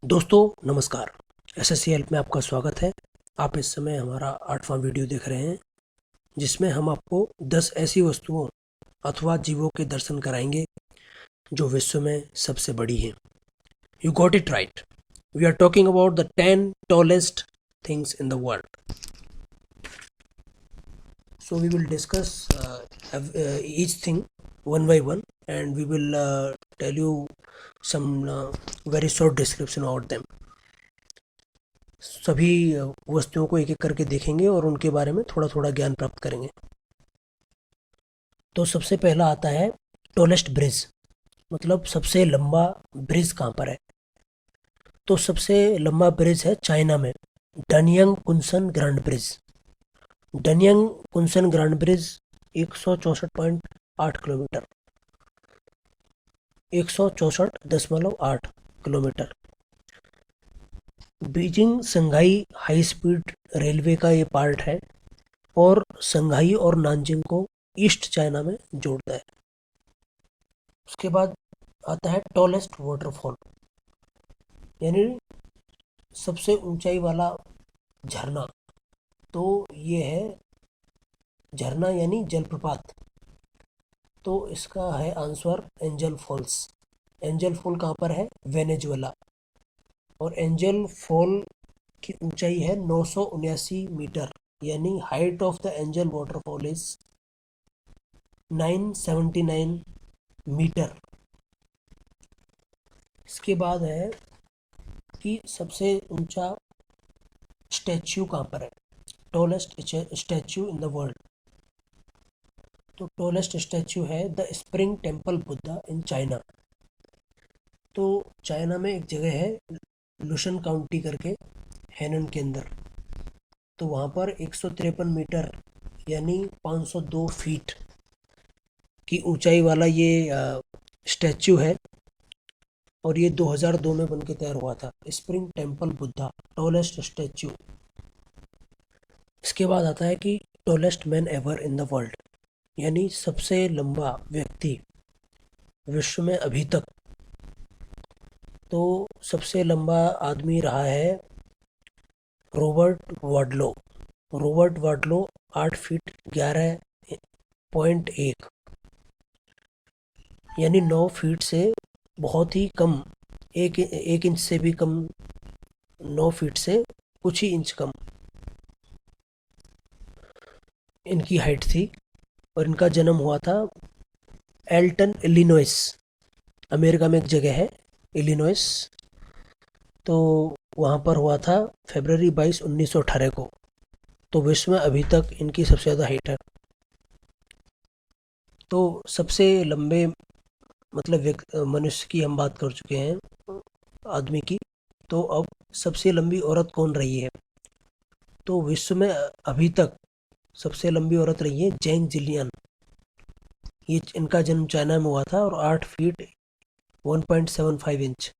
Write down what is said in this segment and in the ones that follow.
दोस्तों नमस्कार। SSC help में आपका स्वागत है। आप इस समय हमारा 8वां वीडियो देख रहे हैं, जिसमें हम आपको 10 ऐसी वस्तुओं अथवा जीवों के दर्शन कराएंगे जो विश्व में सबसे बड़ी हैं। You got it right. We are talking about the 10 tallest things in the world. So we will discuss each thing one by one, and we will tell you some very short description about them. सभी वस्तुओं को एक एक करके देखेंगे और उनके बारे में थोड़ा थोड़ा ज्ञान प्राप्त करेंगे। तो सबसे पहला आता है टॉलेस्ट ब्रिज, मतलब सबसे लंबा ब्रिज कहाँ पर है। तो सबसे लंबा ब्रिज है चाइना में, Danyang Kunshan grand bridge. Danyang Kunshan grand bridge 164.8 kilometre, 164.8 kilometre. Beijing Shanghai high speed railway का ये पार्ट है और संघाई और नानजिंग को ईस्ट चाइना में जोड़ता है। उसके बाद आता है टॉलेस्ट वाटरफॉल, यानी सबसे ऊंचाई वाला झरना। तो ये है झरना यानी जलप्रपात। तो इसका है answer Angel Falls. Angel Fall कहाँ पर है? वेनेजुएला। और एंजल फॉल की ऊंचाई है 979 मीटर, यानी height of the Angel waterfall is 979 metre. इसके बाद है कि सबसे ऊंचा स्टैच्यू कहाँ पर है, tallest statue in the world. तो टॉलेस्ट स्टैच्यू है the spring temple Buddha in China. तो चाइना में एक जगह है लुशन काउंटी करके, हैनन के अंदर। तो वहाँ पर 153 मीटर यानी 502 फीट की ऊंचाई वाला ये स्टैच्यू है, और ये 2002 में बनके तैयार हुआ था। Spring temple Buddha tallest statue. इसके बाद आता है कि tallest man ever in the world, यानी सबसे लंबा व्यक्ति विश्व में अभी तक। तो सबसे लंबा आदमी रहा है रॉबर्ट वाडलो। रॉबर्ट वाडलो 8 फीट 11.1, यानी 9 फीट से बहुत ही कम, एक इंच से भी कम, 9 फीट से कुछ ही इंच कम इनकी हाइट थी। और इनका जन्म हुआ था एल्टन इलिनॉइस, अमेरिका में एक जगह है इलिनॉइस। तो वहाँ पर हुआ था फरवरी 22, 1918 को। तो विश्व में अभी तक इनकी सबसे ज़्यादा हाइट है। तो सबसे लंबे मतलब मनुष्य की हम बात कर चुके हैं, आदमी की। तो अब सबसे लंबी औरत कौन रही है? तो विश्व में अभी तक सबसे लंबी औरत रही है जैंग जिलियन। ये इनका जन्म चाइना में हुआ था और 8 फीट 1.75 इंच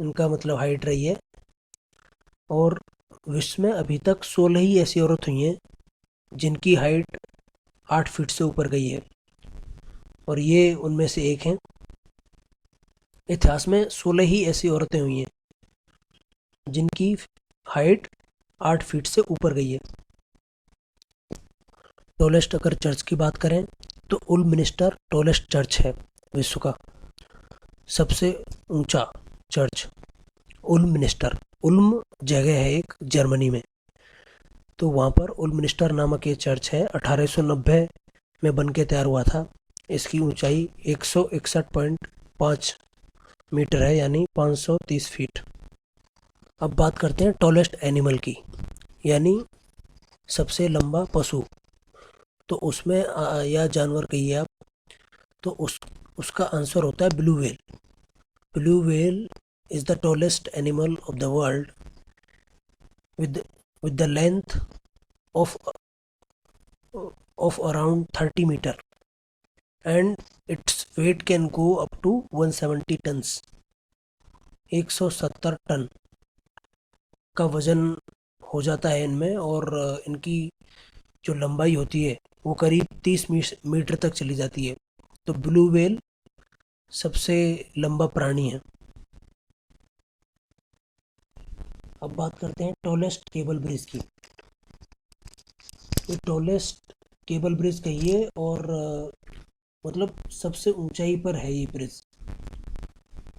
इनका मतलब हाइट रही है। और विश्व में अभी तक 16 ही ऐसी औरत हुई हैं जिनकी हाइट 8 फीट से ऊपर गई है, और ये उनमें से एक हैं। इतिहास में 16 ही ऐसी औरतें हुई हैं जिनकी हाइट 8 फीट से ऊपर गई है। टॉलेस्ट अगर चर्च की बात करें तो उल्म मिनिस्टर टॉलेस्ट चर्च है विश्व का सबसे ऊंचा चर्च। उल्म मिनिस्टर, उल्म जगह है एक जर्मनी में। तो वहाँ पर उल्म मिनिस्टर नामक ये चर्च है, 1890 में बन के तैयार हुआ था। इसकी ऊंचाई 161.5 मीटर है, यानी 530 फीट। अब बात करते हैं टॉलेस्ट एनिमल की, यानी सबसे लंबा पशु। तो उसमें या जानवर कहिए आप, तो उसका आंसर होता है blue whale. Blue whale is the tallest animal of the world with with the length of around 30 meter, and its weight can go up to 170 tons। 170 ton का वजन हो जाता है इनमें, और इनकी जो लंबाई होती है वो करीब 30 मीटर तक चली जाती है। तो ब्लू व्हेल सबसे लंबा प्राणी है। अब बात करते हैं टॉलेस्ट केबल ब्रिज की। ये टॉलेस्ट केबल ब्रिज कहिए और मतलब सबसे ऊंचाई पर है ये ब्रिज।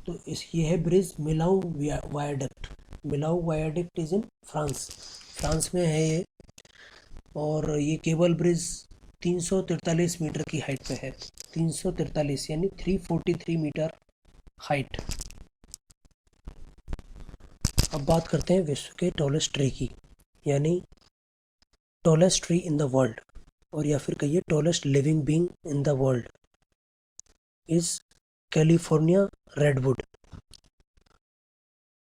तो ये है bridge Millau viaduct. Millau viaduct is in France. France में है ये। और ये केबल ब्रिज 343 मीटर की हाइट पे है। 343 यानी 343 मीटर हाइट। अब बात करते हैं विश्व के टॉलेस्ट ट्री की, यानी tallest tree in the world, और या फिर कहिए tallest living being in the world is California redwood.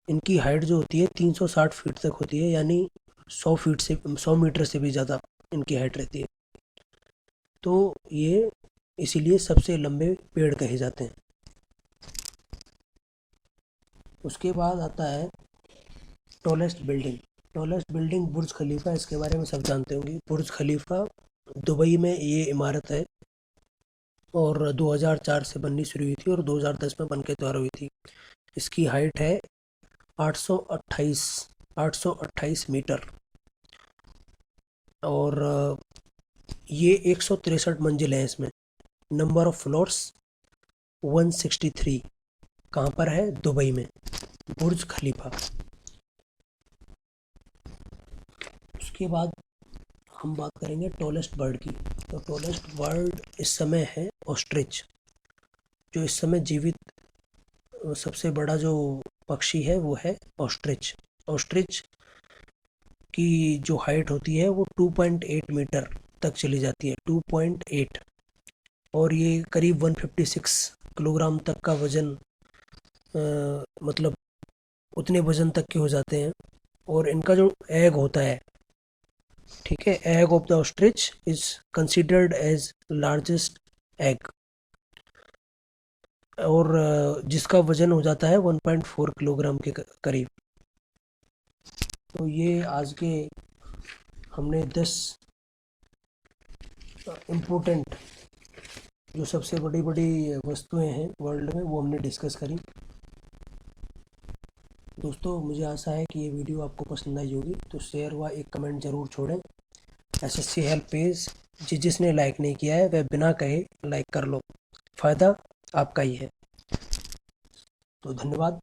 इनकी हाइट जो होती है 360 फीट तक होती है, यानी 100 मीटर से भी ज़्यादा इनकी हाइट रहती है। तो ये इसीलिए सबसे लंबे पेड़ कहे जाते हैं। उसके बाद आता है tallest building. Tallest building Burj Khalifa. इसके बारे में सब जानते होंगे। बुर्ज खलीफा दुबई में ये इमारत है और 2004 से बननी शुरू हुई थी और 2010 में बनके तैयार हुई थी। इसकी हाइट है 828 मीटर और ये 163 मंजिल है इसमें। Number of floors 163। कहाँ पर है? दुबई में, बुर्ज खलीफा। उसके बाद हम बात करेंगे टॉलेस्ट बर्ड की। तो टॉलेस्ट बर्ड इस समय है ऑस्ट्रिच। जो इस समय जीवित सबसे बड़ा जो पक्षी है वो है ऑस्ट्रिच। ऑस्ट्रिच की जो हाइट होती है वो 2.8 मीटर तक चली जाती है। 2.8। और ये करीब 156 किलोग्राम तक का वजन, मतलब उतने वजन तक के हो जाते हैं। और इनका जो एग होता है, ठीक है, egg of the ostrich is considered as largest egg, और जिसका वजन हो जाता है 1.4 किलोग्राम के करीब। तो ये आज के हमने 10 इम्पोर्टेंट जो सबसे बड़ी बड़ी वस्तुएं हैं वर्ल्ड में वो हमने डिस्कस करी। दोस्तों, मुझे आशा है कि ये वीडियो आपको पसंद आई होगी। तो शेयर व एक कमेंट ज़रूर छोड़ें। एसएससी हेल्प पेज जिसने लाइक नहीं किया है वह बिना कहे लाइक कर लो। फ़ायदा आपका ही है। तो धन्यवाद।